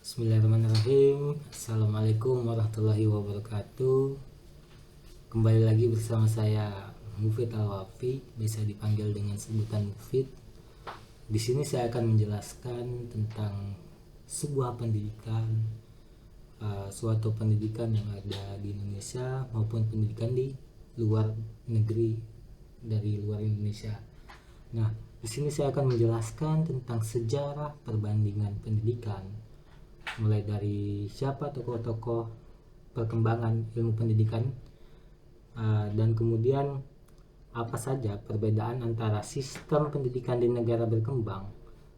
Bismillahirrahmanirrahim. Assalamualaikum warahmatullahi wabarakatuh. Kembali lagi bersama saya Mufid Al-Wafi, bisa dipanggil dengan sebutan Mufid. Di sini saya akan menjelaskan tentang sebuah pendidikan, suatu pendidikan yang ada di Indonesia maupun pendidikan di luar negeri, dari luar Indonesia. Nah, di sini saya akan menjelaskan tentang sejarah perbandingan pendidikan, mulai dari siapa tokoh-tokoh perkembangan ilmu pendidikan, dan kemudian apa saja perbedaan antara sistem pendidikan di negara berkembang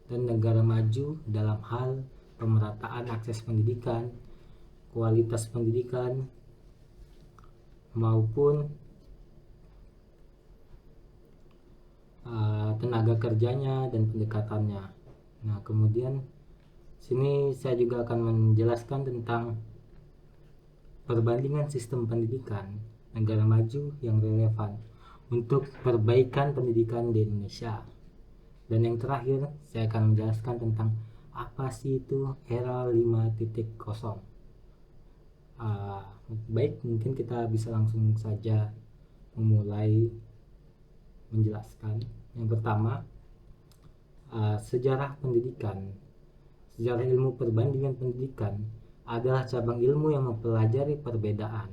dan negara maju dalam hal pemerataan akses pendidikan, kualitas pendidikan, maupun tenaga kerjanya dan pendekatannya. Nah, kemudian sini saya juga akan menjelaskan tentang perbandingan sistem pendidikan negara maju yang relevan untuk perbaikan pendidikan di Indonesia. Dan yang terakhir, saya akan menjelaskan tentang apa sih itu era 5.0. Baik, mungkin kita bisa langsung saja memulai menjelaskan. Yang pertama, sejarah pendidikan. Sejarah ilmu perbandingan pendidikan adalah cabang ilmu yang mempelajari perbedaan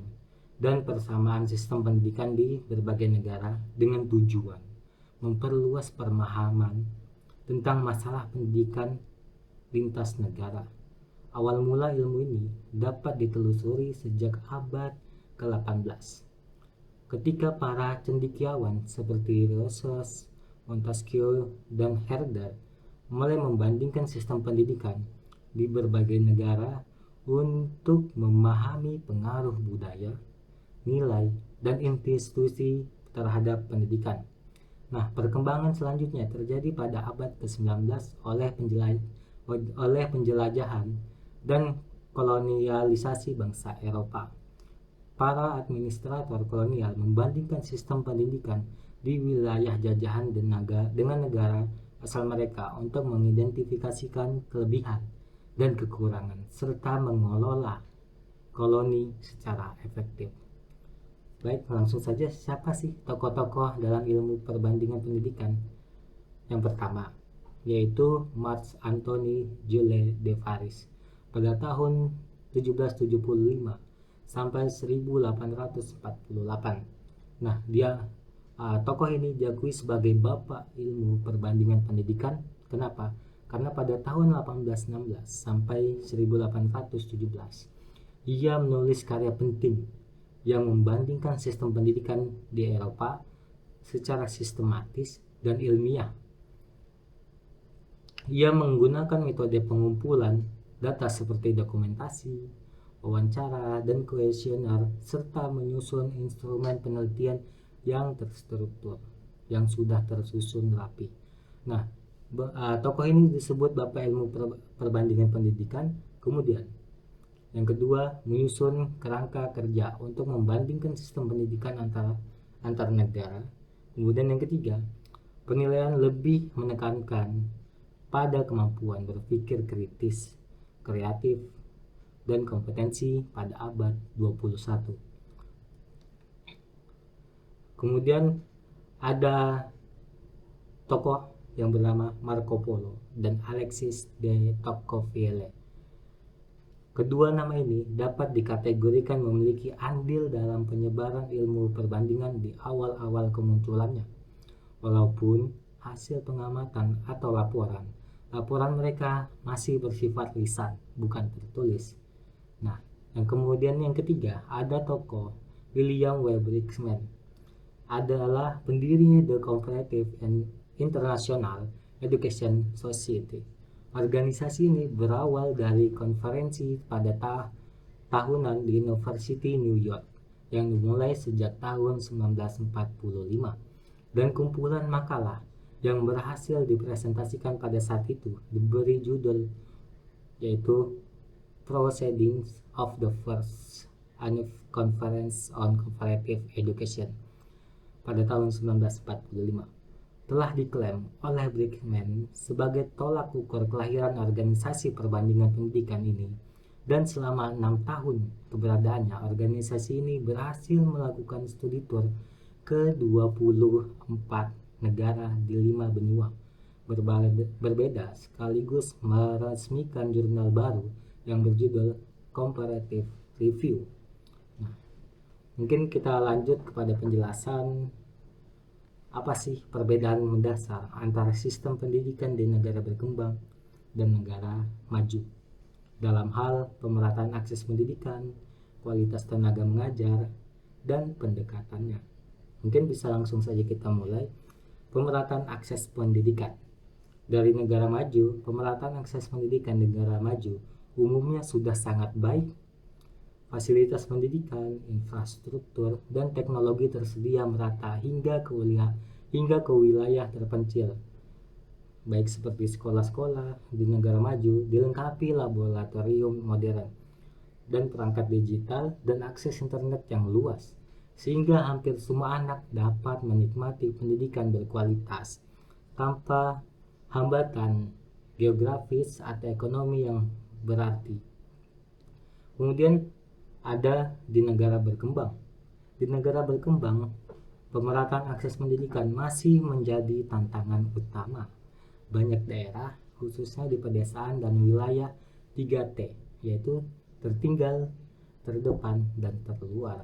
dan persamaan sistem pendidikan di berbagai negara dengan tujuan memperluas pemahaman tentang masalah pendidikan lintas negara. Awal mula ilmu ini dapat ditelusuri sejak abad ke-18, ketika para cendekiawan seperti Rousseau, Montesquieu, dan Herder mulai membandingkan sistem pendidikan di berbagai negara untuk memahami pengaruh budaya, nilai, dan institusi terhadap pendidikan. Nah, perkembangan selanjutnya terjadi pada abad ke-19 oleh penjelajahan dan kolonialisasi bangsa Eropa. Para administrator kolonial membandingkan sistem pendidikan di wilayah jajahan dengan negara asal mereka untuk mengidentifikasikan kelebihan dan kekurangan serta mengelola koloni secara efektif. Baik, langsung saja, siapa sih tokoh-tokoh dalam ilmu perbandingan pendidikan? Yang pertama, yaitu Marc Anthony Jules de Varis pada tahun 1775 sampai 1848. Nah, tokoh ini diakui sebagai bapak ilmu perbandingan pendidikan. Kenapa? Karena pada tahun 1816 sampai 1817 ia menulis karya penting yang membandingkan sistem pendidikan di Eropa secara sistematis dan ilmiah. Ia menggunakan metode pengumpulan data seperti dokumentasi, wawancara, dan kuesioner, serta menyusun instrumen penelitian yang terstruktur, yang sudah tersusun rapi. Nah, tokoh ini disebut bapak ilmu perbandingan pendidikan. Kemudian yang kedua, menyusun kerangka kerja untuk membandingkan sistem pendidikan antar negara. Kemudian yang ketiga, penilaian lebih menekankan pada kemampuan berpikir kritis, kreatif, dan kompetensi pada abad 21. Kemudian ada tokoh yang bernama Marco Polo dan Alexis de Tocqueville. Kedua nama ini dapat dikategorikan memiliki andil dalam penyebaran ilmu perbandingan di awal-awal kemunculannya. Walaupun hasil pengamatan atau laporan mereka masih bersifat lisan, bukan tertulis. Nah, yang ketiga ada tokoh William Webber adalah pendiri The Comparative and International Education Society. Organisasi ini berawal dari konferensi pada tahunan di University New York yang dimulai sejak tahun 1945 dan kumpulan makalah yang berhasil dipresentasikan pada saat itu diberi judul yaitu Proceedings of the First Annual Conference on Comparative Education pada tahun 1945. telah diklaim oleh Brinkman sebagai tolak ukur kelahiran organisasi perbandingan pendidikan ini, dan selama 6 tahun keberadaannya, organisasi ini berhasil melakukan studi tour ke 24 negara di 5 benua berbeda, sekaligus meresmikan jurnal baru yang berjudul Comparative Review. Nah, mungkin kita lanjut kepada penjelasan apa sih perbedaan mendasar antara sistem pendidikan di negara berkembang dan negara maju dalam hal pemerataan akses pendidikan, kualitas tenaga mengajar, dan pendekatannya. Mungkin bisa langsung saja kita mulai. Pemerataan akses pendidikan. Dari negara maju, pemerataan akses pendidikan negara maju umumnya sudah sangat baik. Fasilitas pendidikan, infrastruktur, dan teknologi tersedia merata hingga ke wilayah terpencil. Baik seperti sekolah-sekolah di negara maju dilengkapi laboratorium modern dan perangkat digital dan akses internet yang luas, sehingga hampir semua anak dapat menikmati pendidikan berkualitas tanpa hambatan geografis atau ekonomi yang berarti. Kemudian ada di negara berkembang. Di negara berkembang, pemerataan akses pendidikan masih menjadi tantangan utama. Banyak daerah, khususnya di pedesaan dan wilayah 3T, yaitu tertinggal, terdepan, dan terluar,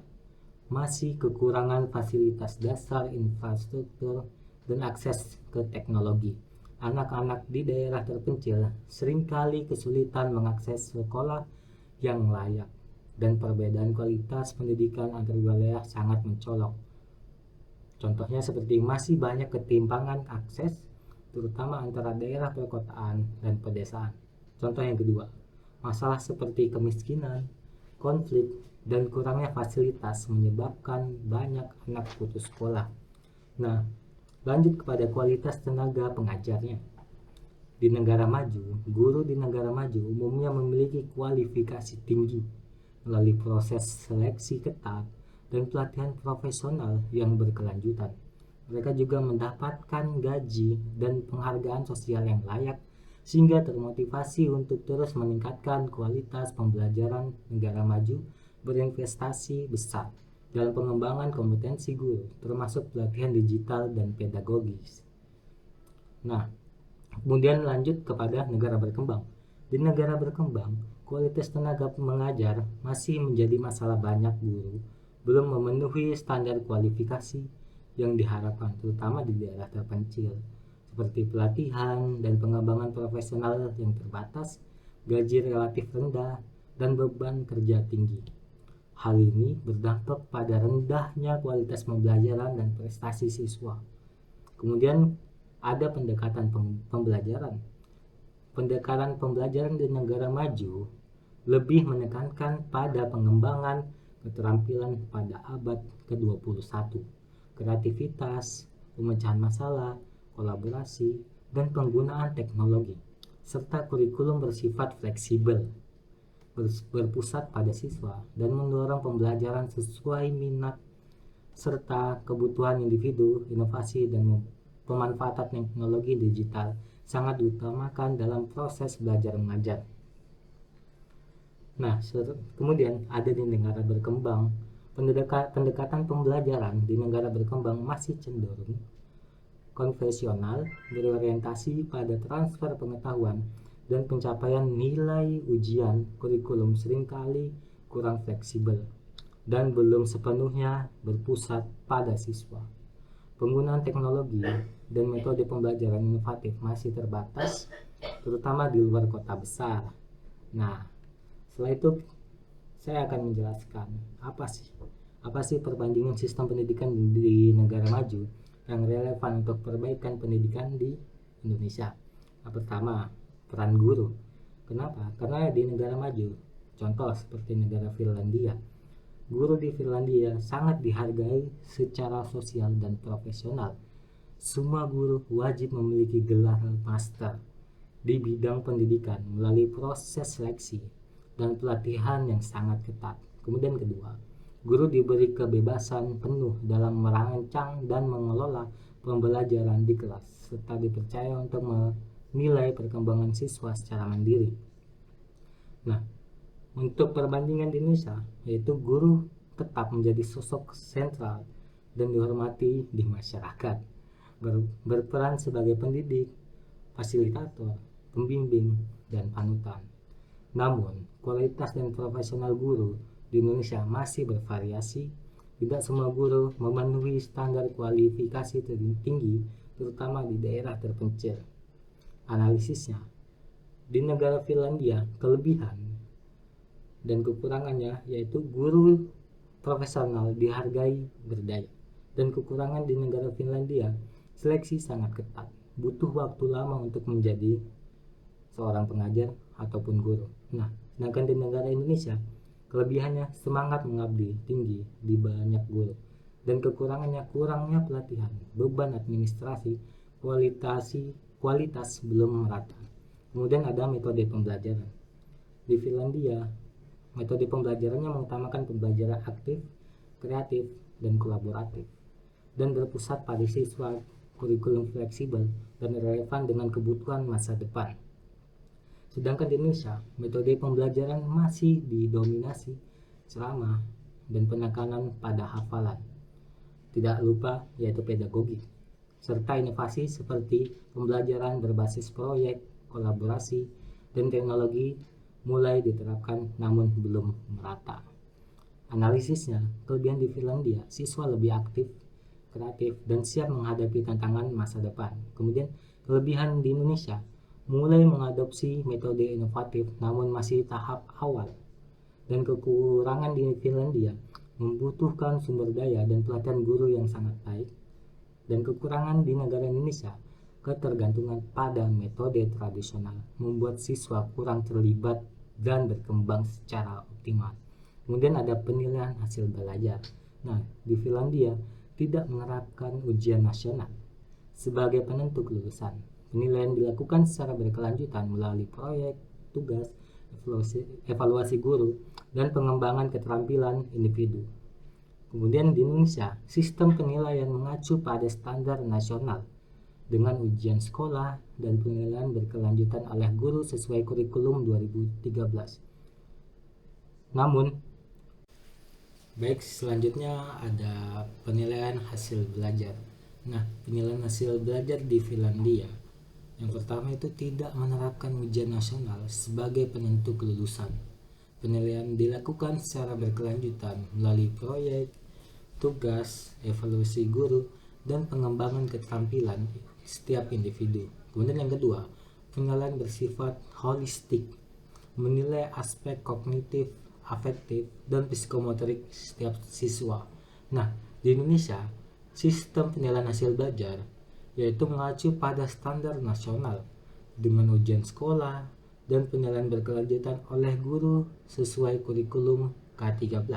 masih kekurangan fasilitas dasar, infrastruktur, dan akses ke teknologi. Anak-anak di daerah terpencil seringkali kesulitan mengakses sekolah yang layak, dan perbedaan kualitas pendidikan antar wilayah sangat mencolok. Contohnya seperti masih banyak ketimpangan akses, terutama antara daerah perkotaan dan pedesaan. Contoh yang kedua, masalah seperti kemiskinan, konflik, dan kurangnya fasilitas menyebabkan banyak anak putus sekolah. Nah, lanjut kepada kualitas tenaga pengajarnya. Di negara maju, guru di negara maju umumnya memiliki kualifikasi tinggi melalui proses seleksi ketat dan pelatihan profesional yang berkelanjutan. Mereka juga mendapatkan gaji dan penghargaan sosial yang layak, sehingga termotivasi untuk terus meningkatkan kualitas pembelajaran. Negara maju berinvestasi besar dalam pengembangan kompetensi guru, termasuk pelatihan digital dan pedagogis. Nah, kemudian lanjut kepada negara berkembang. Di negara berkembang, kualitas tenaga mengajar masih menjadi masalah. Banyak guru belum memenuhi standar kualifikasi yang diharapkan, terutama di daerah terpencil, seperti pelatihan dan pengembangan profesional yang terbatas, gaji relatif rendah, dan beban kerja tinggi. Hal ini berdampak pada rendahnya kualitas pembelajaran dan prestasi siswa. Kemudian ada pendekatan pembelajaran. Pendekatan pembelajaran di negara maju lebih menekankan pada pengembangan keterampilan pada abad ke-21, kreativitas, pemecahan masalah, kolaborasi, dan penggunaan teknologi, serta kurikulum bersifat fleksibel, berpusat pada siswa, dan mendorong pembelajaran sesuai minat serta kebutuhan individu. Inovasi dan pemanfaatan teknologi digital sangat diutamakan dalam proses belajar mengajar. Nah, kemudian ada di negara berkembang, pendekatan pembelajaran di negara berkembang masih cenderung konvensional, berorientasi pada transfer pengetahuan dan pencapaian nilai ujian. Kurikulum seringkali kurang fleksibel dan belum sepenuhnya berpusat pada siswa. Penggunaan teknologi dan metode pembelajaran inovatif masih terbatas, terutama di luar kota besar. Nah, setelah itu saya akan menjelaskan apa sih perbandingan sistem pendidikan di negara maju yang relevan untuk perbaikan pendidikan di Indonesia. Nah, pertama, peran guru. Kenapa? Karena di negara maju, contoh seperti negara Finlandia, guru di Finlandia sangat dihargai secara sosial dan profesional. Semua guru wajib memiliki gelar master di bidang pendidikan melalui proses seleksi dan pelatihan yang sangat ketat. Kemudian kedua, guru diberi kebebasan penuh dalam merancang dan mengelola pembelajaran di kelas, serta dipercaya untuk menilai perkembangan siswa secara mandiri. Nah, untuk perbandingan di Indonesia, yaitu guru tetap menjadi sosok sentral dan dihormati di masyarakat, berperan sebagai pendidik, fasilitator, pembimbing, dan panutan. Namun, kualitas dan profesional guru di Indonesia masih bervariasi. Tidak semua guru memenuhi standar kualifikasi tinggi, terutama di daerah terpencil. Analisisnya, di negara Finlandia, kelebihan dan kekurangannya yaitu guru profesional dihargai berdaya, dan kekurangan di negara Finlandia, seleksi sangat ketat, butuh waktu lama untuk menjadi seorang pengajar ataupun guru. Nah, sedangkan di negara Indonesia, kelebihannya semangat mengabdi tinggi di banyak guru, dan kekurangannya kurangnya pelatihan, beban administrasi, kualitas belum merata. Kemudian ada metode pembelajaran. Di Finlandia, metode pembelajarannya mengutamakan pembelajaran aktif, kreatif, dan kolaboratif, dan berpusat pada siswa, kurikulum fleksibel dan relevan dengan kebutuhan masa depan. Sedangkan di Indonesia, metode pembelajaran masih didominasi ceramah dan penekanan pada hafalan. Tidak lupa yaitu pedagogi, serta inovasi seperti pembelajaran berbasis proyek, kolaborasi, dan teknologi mulai diterapkan namun belum merata. Analisisnya, kelebihan di Finlandia, siswa lebih aktif, kreatif, dan siap menghadapi tantangan masa depan. Kemudian kelebihan di Indonesia, mulai mengadopsi metode inovatif namun masih tahap awal, dan kekurangan di Finlandia membutuhkan sumber daya dan pelatihan guru yang sangat baik, dan kekurangan di negara Indonesia, ketergantungan pada metode tradisional membuat siswa kurang terlibat dan berkembang secara optimal. Kemudian ada penilaian hasil belajar. Nah, di Finlandia tidak menerapkan ujian nasional sebagai penentu kelulusan. Penilaian dilakukan secara berkelanjutan melalui proyek, tugas, evaluasi guru, dan pengembangan keterampilan individu. Kemudian di Indonesia, sistem penilaian mengacu pada standar nasional dengan ujian sekolah dan penilaian berkelanjutan oleh guru sesuai kurikulum 2013. Namun, baik, selanjutnya ada penilaian hasil belajar. Nah, penilaian hasil belajar di Finlandia, yang pertama itu tidak menerapkan ujian nasional sebagai penentu kelulusan. Penilaian dilakukan secara berkelanjutan melalui proyek, tugas, evaluasi guru, dan pengembangan keterampilan setiap individu. Kemudian yang kedua, penilaian bersifat holistik, menilai aspek kognitif, afektif, dan psikomotorik setiap siswa. Nah, di Indonesia, sistem penilaian hasil belajar yaitu mengacu pada standar nasional dengan ujian sekolah dan penilaian berkelanjutan oleh guru sesuai kurikulum K13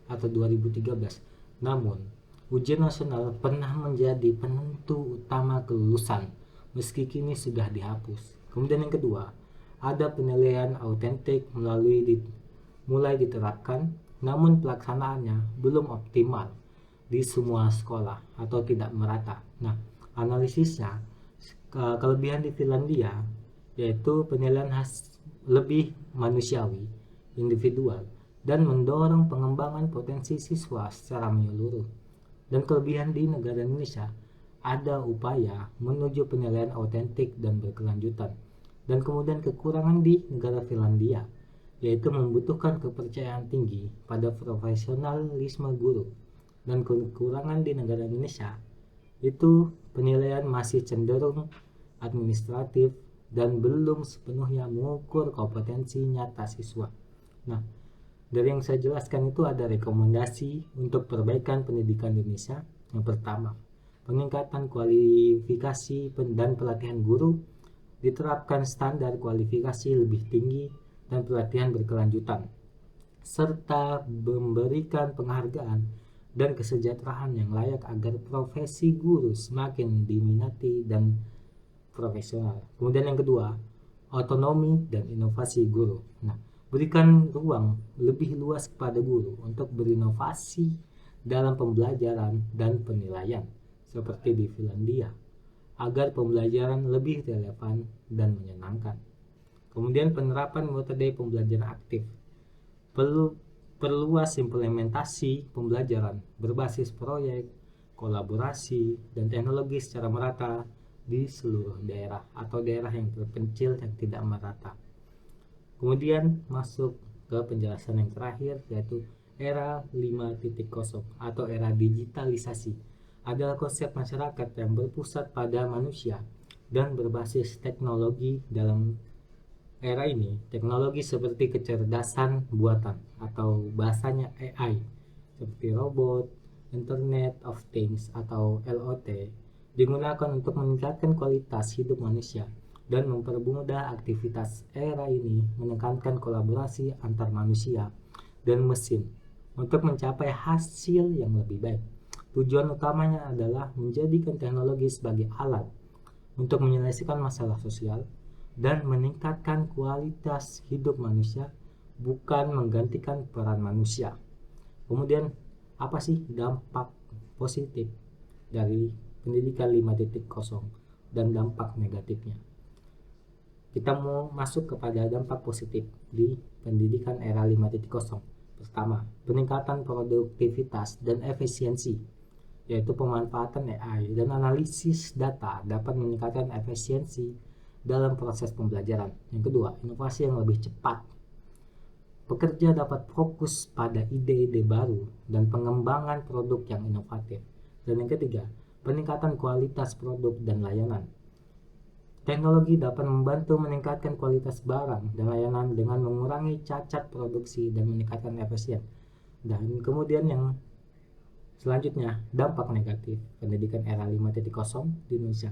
atau 2013. Namun, ujian nasional pernah menjadi penentu utama kelulusan meski kini sudah dihapus. Kemudian yang kedua, ada penilaian autentik mulai diterapkan, namun pelaksanaannya belum optimal di semua sekolah atau tidak merata. Nah, analisisnya, kelebihan di Finlandia yaitu penilaian lebih manusiawi, individual, dan mendorong pengembangan potensi siswa secara menyeluruh. Dan kelebihan di negara Indonesia, ada upaya menuju penilaian autentik dan berkelanjutan. Dan kemudian kekurangan di negara Finlandia, yaitu membutuhkan kepercayaan tinggi pada profesionalisme guru. Dan kekurangan di negara Indonesia, itu penilaian masih cenderung administratif dan belum sepenuhnya mengukur kompetensi nyata siswa. Nah, dari yang saya jelaskan itu ada rekomendasi untuk perbaikan pendidikan Indonesia. Yang pertama, peningkatan kualifikasi dan pelatihan guru, diterapkan standar kualifikasi lebih tinggi dan pelatihan berkelanjutan, serta memberikan penghargaan dan kesejahteraan yang layak agar profesi guru semakin diminati dan profesional. Kemudian yang kedua, otonomi dan inovasi guru. Nah, berikan ruang lebih luas kepada guru untuk berinovasi dalam pembelajaran dan penilaian, seperti di Finlandia agar pembelajaran lebih relevan dan menyenangkan. Kemudian penerapan metode pembelajaran aktif. Perluas implementasi pembelajaran berbasis proyek, kolaborasi, dan teknologi secara merata di seluruh daerah atau daerah yang terpencil yang tidak merata. Kemudian masuk ke penjelasan yang terakhir, yaitu era 5.0 atau era digitalisasi adalah konsep masyarakat yang berpusat pada manusia dan berbasis teknologi. Dalam era ini, teknologi seperti kecerdasan buatan atau bahasanya AI, seperti robot, Internet of Things atau LOT, digunakan untuk meningkatkan kualitas hidup manusia dan mempermudah aktivitas. Era ini menekankan kolaborasi antar manusia dan mesin untuk mencapai hasil yang lebih baik. Tujuan utamanya adalah menjadikan teknologi sebagai alat untuk menyelesaikan masalah sosial dan meningkatkan kualitas hidup manusia, bukan menggantikan peran manusia. Kemudian, apa sih dampak positif dari pendidikan 5.0 dan dampak negatifnya? Kita mau masuk kepada dampak positif di pendidikan era 5.0. Pertama, peningkatan produktivitas dan efisiensi, yaitu pemanfaatan AI dan analisis data dapat meningkatkan efisiensi dalam proses pembelajaran. Yang kedua, inovasi yang lebih cepat. Pekerja dapat fokus pada ide-ide baru dan pengembangan produk yang inovatif. Dan yang ketiga, peningkatan kualitas produk dan layanan. Teknologi dapat membantu meningkatkan kualitas barang dan layanan dengan mengurangi cacat produksi dan meningkatkan efisien. Dan kemudian yang selanjutnya, dampak negatif pendidikan era 5.0 di Indonesia.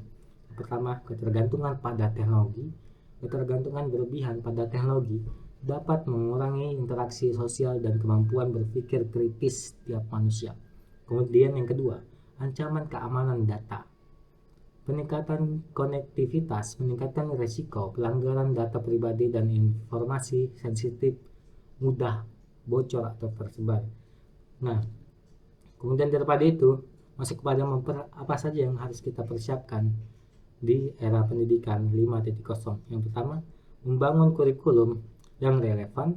Pertama, ketergantungan pada teknologi. Ketergantungan berlebihan pada teknologi dapat mengurangi interaksi sosial dan kemampuan berpikir kritis tiap manusia. Kemudian yang kedua, ancaman keamanan data. Peningkatan konektivitas meningkatkan risiko pelanggaran data pribadi dan informasi sensitif mudah bocor atau tersebar. Nah, kemudian daripada itu, masuk kepada apa saja yang harus kita persiapkan di era pendidikan 5.0. Yang pertama, membangun kurikulum yang relevan.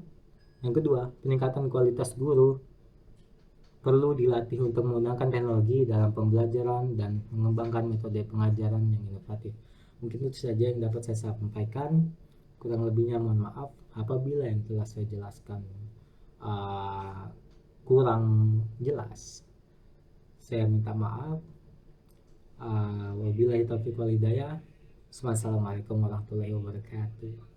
Yang kedua, peningkatan kualitas guru. Perlu dilatih untuk menggunakan teknologi dalam pembelajaran dan mengembangkan metode pengajaran yang inovatif. Mungkin itu saja yang dapat saya sampaikan. Kurang lebihnya mohon maaf apabila yang telah saya jelaskan kurang jelas. Saya minta maaf. Wabillahi taufiq wal hidayah. Wassalamualaikum warahmatullahi wabarakatuh.